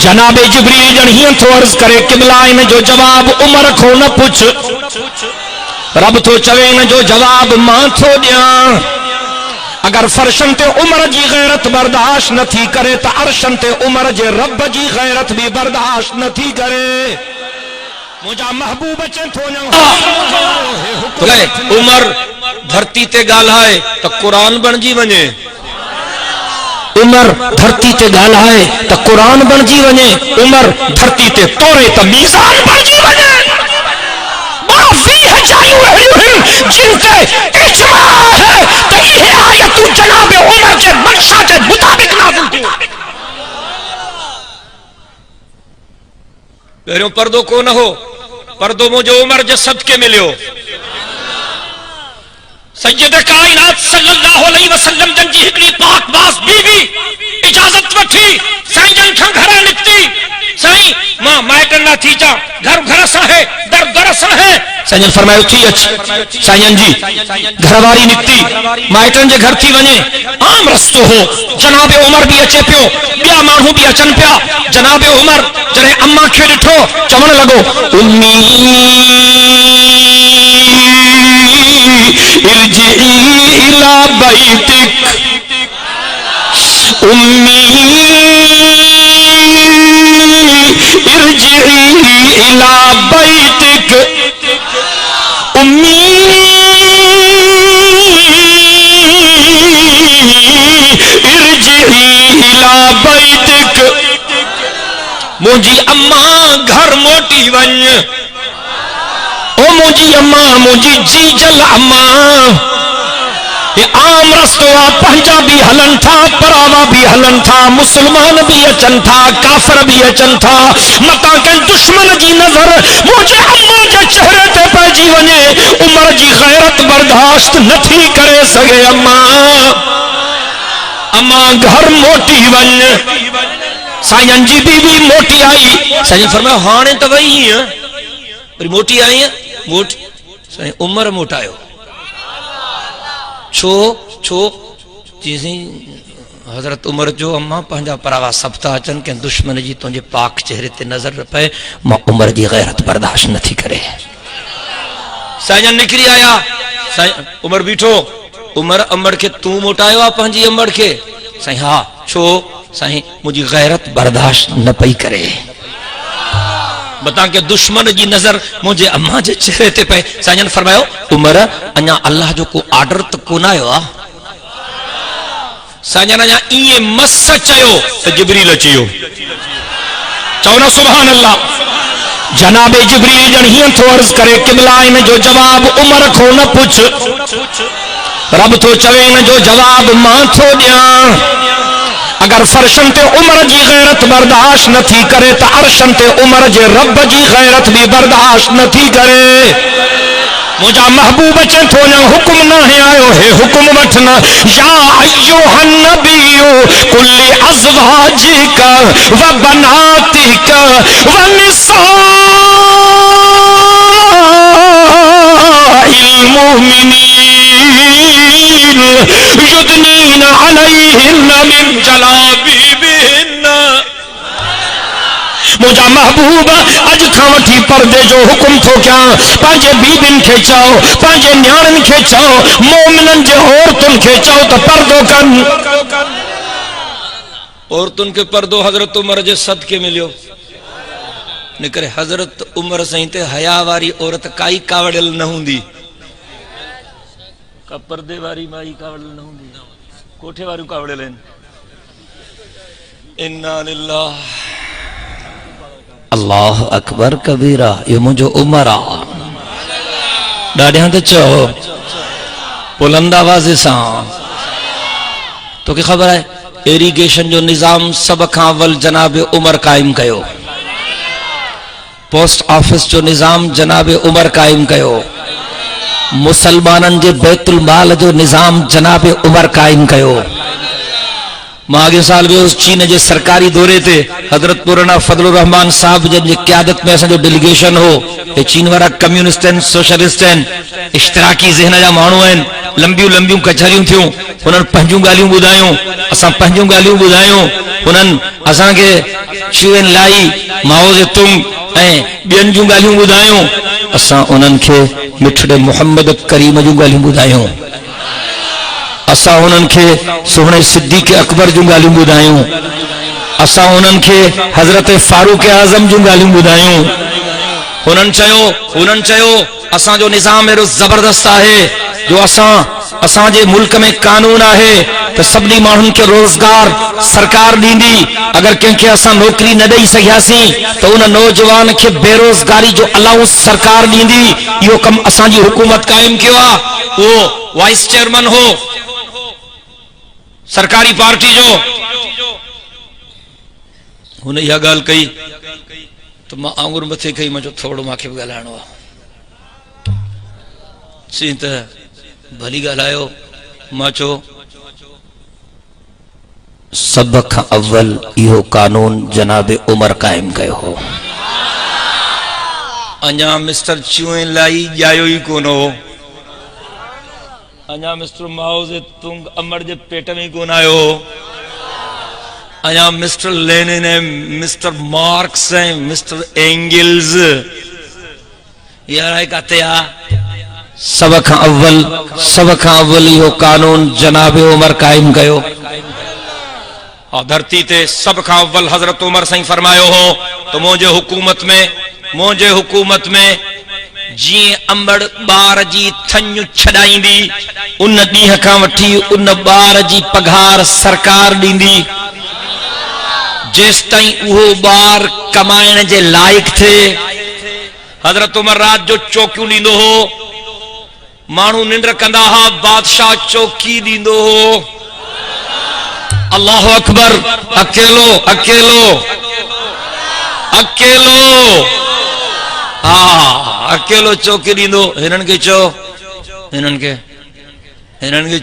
जनाबे जिब्रील जन हियं थो अर्ज करे क़िबला इन जो जवाब उमर को न पुछ, रब तो चवे इन जो जवाब मां थो दियां। अगर फर्शन ते उमर जी गैरत बर्दाश्त न थी करे तो अर्शन ते उमर जे रब जी गैरत भी बर्दाश्त न थी करे। मुझा महबूब अचे थो न उमर धरती ते गाल्हाए तो कुरान बणजी वञे, उमर धरती ते गाल्हाए तो कुरान बणजी वञे, उमर धरती ते तोरे तो मीज़ान बणजी वञे। माफी है जायूं अहिड़ियूं जिन ते इजमा है तो ये आयत जनाब उमर के मंशा के मुताबिक नाज़िल थी। पहिरियों पर्दो को न हो, पर्दो मुझे उमर जे सदके मिलियो। सैयद कायनात सल्लल्लाहु अलैहि वसल्लम जन जी हिकड़ी पाक बास बीवी इजाजत वठी साईं जन खां घर निकती। साईं मां माइटन ना थी जा, घर घर सा है, दर दर सा है। साईं फरमायो थी अच साईं जी घरवारी निकती, माइटन जे घर थी वने, आम रस्तो हो। जनाबे उमर भी अचे पियो, बिया मानू भी अचन पिया। जनाबे उमर जने अम्मा खे ॾिठो चवण लगो उम्मी इरजी इला बैतिक, उम्मी इरजी इला बैतिक, उम्मी इरजी इला बैतिक। मुझी अम्मा घर मोटी वन, ओ मुझी अम्मा मुझी जीजल अम्मा। ये आम रस्तो आ, पंजाबी हलन था, परावा भी हलन था, मुसलमान भी अचन था, काफर भी अचन था। मता के दुश्मन जी नजर मुझे अम्मा के चेहरे ते पइजी वने, उमर जी गैरत बर्दाश्त नथी करे सके। अम्मा अम्मा घर मोटी वन। साईं जी बीवी मोटी आई। साईं फरमाया हाणे तो वही है मोटी आई है, मोटी साईं उमर मोटायो। छो छो जी हजरत उमर जो अम्मा पंहिंजा परावा सब था अचन के दुश्मन जी तुझे पाक चेहरे ते नजर न पए, मां उमर जी गैरत बर्दाश्त नथी करे। साईं निकरी आया, साईं उमर बीठो। उमर अमर के तू मोटायो आ पंहिंजी अमर के? साईं हा। छो? साईं मुझी गैरत बर्दाश्त न पई करे। बता के दुश्मन जी नजर मुझे अम्मा जे चेहरे ते पे। साईं फरमायो उमर अञा अल्लाह जो को ऑर्डर तो कोन आयो आ। साईं अञा इए मस चयो तो जिब्रील अचियो। चओ ना सुभान अल्लाह। जनाबे जिब्रील जन हियं थो अर्ज करे क़िबला इन जो जवाब उमर को न पुछ, रब तो चवे इन जो जवाब मां थो दियां। अगर फर्शन ते उमर जी गैरत बर्दाश्त न थी करे तो अर्शन ते उमर जे रब जी गैरत भी बर्दाश्त न थी करे। मुझा महबूब अचे थो न हुक्म न है आयो है हुक्म वठना। या अय्युहन नबिय्यु कुल्ली अज़वाजिका व बनातिका व निसाइल मुमिनीन युदनीना अलैहिन्ना मिन जलाबिबिहिन्ना। मुझा महबूब अज खां वठी पर्दे जो हुक्म थो क्या। पंहिंजे बीबिन खे चओ, पंहिंजे न्याणिन खे चओ, मोमिनन जे औरतुन खे चओ तो पर्दो कन। औरतुन के पर्दो हजरत उमर जे सदके मिलियो। निकरे हजरत उमर सही ते हया वारी औरत काई कावड़ियल न हुंदी, का पर्दे वारी माई कावड़ियल न हुंदी, कोठे वारी कावड़ियल आहिनि। इन्ना लिल्लाह। अल्लाह अकबर कबीरा। ये मुझो उमर आ। ॾाढियां त चओ बुलंद आवाज़ सां। तोखे ख़बर है इरिगेशन जो निज़ाम सब खां अव्वल जनाब उमर कायम कयो। पोस्ट ऑफिस जो निज़ाम जनाब उमर कायम कयो। मुसलमानन जे बैतुल माल जो निज़ाम जनाब उमर कायम कयो। मां अॻे साल वियो चीन जे सरकारी दौरे ते। हजरत मौलाना फजलुर रहमान साहब जन जी क़यादत में असांजो डेलीगेशन हो। ये चीन वारा कम्युनिस्ट आहिनि, सोशलिस्ट आहिनि, इश्तराकी ज़हन जा माण्हू आहिनि। लंबियूं लंबियूं कचहरियूं थियूं, उन्हनि पंहिंजूं ॻाल्हियूं ॿुधायूं, असां पंहिंजूं ॻाल्हियूं ॿुधायूं। उन्हनि असांखे चियूं लाई माओ जे तुंग ऐं ॿियनि जूं ॻाल्हियूं ॿुधायूं, असां उन्हनि खे मिठड़े मोहम्मद करीम जूं ॻाल्हियूं ॿुधायूं, असां उन्हनि खे सुहिणे सिद्दीक़ अकबर जूं ॻाल्हियूं ॿुधायूं, असां उन्हनि खे हज़रत फारूक आज़म जूं ॻाल्हियूं ॿुधायूं। उन्हनि चयो असांजो निज़ाम एॾो ज़बरदस्त आहे जो असांजे मुल्क में कानून आहे त सभिनी माण्हुनि खे रोज़गार सरकार ॾींदी, अगर कंहिंखे असां नौकरी न ॾेई सघियासीं त उन नौजवान खे बेरोज़गारी जो अलाउंस सरकार ॾींदी। इहो कमु असांजी हुकूमत क़ाइम कयो आहे। उहो वाइस चेयरमैन हो सरकारी पार्टी जो, हुन इहा ॻाल्हि कई तो मां आंगुर मथे कई, मां थोड़ो मूंखे बि ॻाल्हाइणो आहे। चई त भली ॻाल्हायो। मां चयो सभ खां अव्वल इहो कानून जनाब उमर काइम कयो हो, अञा मिस्टर चियूं लाई ॼायो ई कोन हो, अञा मिस्टर माओ जे तुंग अमर जे पेट में कोन आयो, अञा मिस्टर लेनिन ऐं मिस्टर मार्क्स ऐं मिस्टर एंगल्स यार काथे आ। सब खां अव्वल इहो कानून जनाब उमर काइम कयो। और धरती ते सब खां अव्वल हजरत उमर साईं फरमायो हो तो मुंहिंजे हुकूमत में जीअं अंबड़ ॿार जी थञ छॾाईंदी, उन ॾींहं खां वठी उन ॿार जी पघार सरकार ॾींदी, जेसि ताईं उहो ॿार कमाइण जे लाइक थिए। हजरत उमर रात जो चौकियूं ॾींदो हो, माण्हू निंड कंदा हुआ, बादशाह चौकी ॾींदो हो। अल्लाह अकबर। अकेलो अकेलो चौकी ॾींदो। हिननि खे